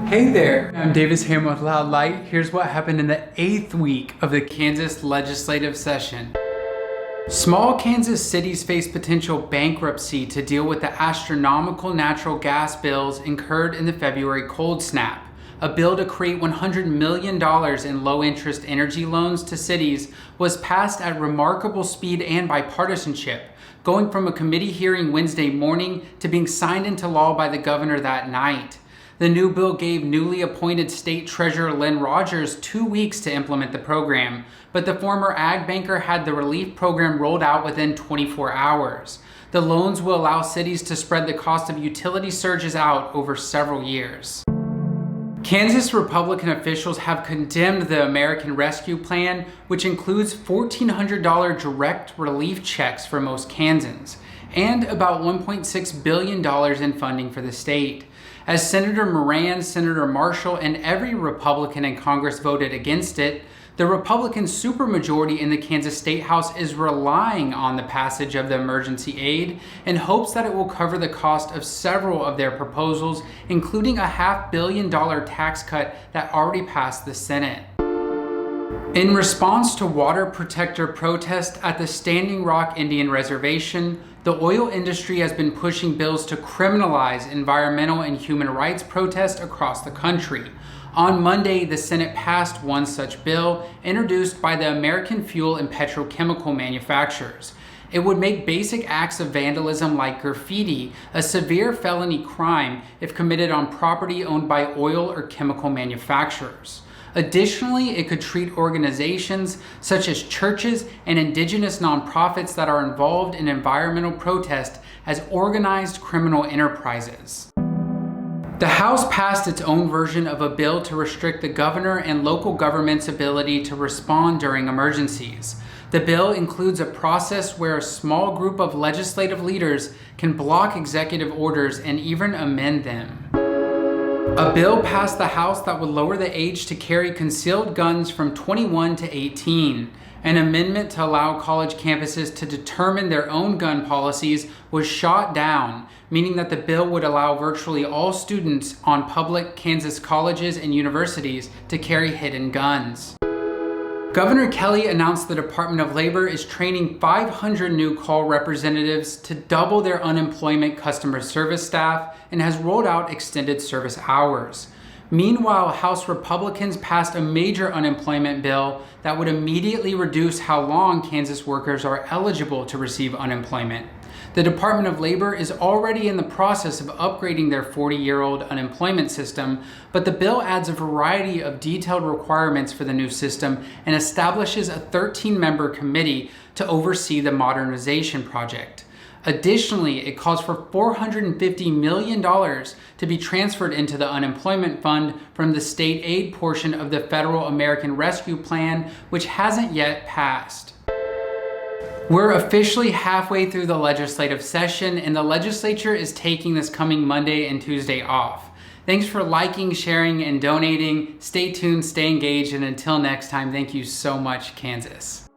Hey there, I'm Davis Ham with Loud Light. Here's what happened in the 8th week of the Kansas legislative session. Small Kansas cities face potential bankruptcy to deal with the astronomical natural gas bills incurred in the February cold snap. A bill to create $100 million in low-interest energy loans to cities was passed at remarkable speed and bipartisanship, going from a committee hearing Wednesday morning to being signed into law by the governor that night. The new bill gave newly appointed State Treasurer Lynn Rogers 2 weeks to implement the program, but the former ag banker had the relief program rolled out within 24 hours. The loans will allow cities to spread the cost of utility surges out over several years. Kansas Republican officials have condemned the American Rescue Plan, which includes $1,400 direct relief checks for most Kansans, and about $1.6 billion in funding for the state. As Senator Moran, Senator Marshall, and every Republican in Congress voted against it, the Republican supermajority in the Kansas Statehouse is relying on the passage of the emergency aid in hopes that it will cover the cost of several of their proposals, including a $500 million tax cut that already passed the Senate. In response to water protector protests at the Standing Rock Indian Reservation, the oil industry has been pushing bills to criminalize environmental and human rights protests across the country. On Monday, the Senate passed one such bill introduced by the American fuel and petrochemical manufacturers. It would make basic acts of vandalism like graffiti a severe felony crime if committed on property owned by oil or chemical manufacturers. Additionally, it could treat organizations such as churches and indigenous nonprofits that are involved in environmental protest as organized criminal enterprises. The House passed its own version of a bill to restrict the governor and local government's ability to respond during emergencies. The bill includes a process where a small group of legislative leaders can block executive orders and even amend them. A bill passed the House that would lower the age to carry concealed guns from 21 to 18. An amendment to allow college campuses to determine their own gun policies was shot down, meaning that the bill would allow virtually all students on public Kansas colleges and universities to carry hidden guns. Governor Kelly announced the Department of Labor is training 500 new call representatives to double their unemployment customer service staff and has rolled out extended service hours. Meanwhile, House Republicans passed a major unemployment bill that would immediately reduce how long Kansas workers are eligible to receive unemployment. The Department of Labor is already in the process of upgrading their 40-year-old unemployment system, but the bill adds a variety of detailed requirements for the new system and establishes a 13-member committee to oversee the modernization project. Additionally, it calls for $450 million to be transferred into the unemployment fund from the state aid portion of the federal American Rescue Plan, which hasn't yet passed. We're officially halfway through the legislative session, and the legislature is taking this coming Monday and Tuesday off. Thanks for liking, sharing, and donating. Stay tuned, stay engaged, and until next time, thank you so much, Kansas.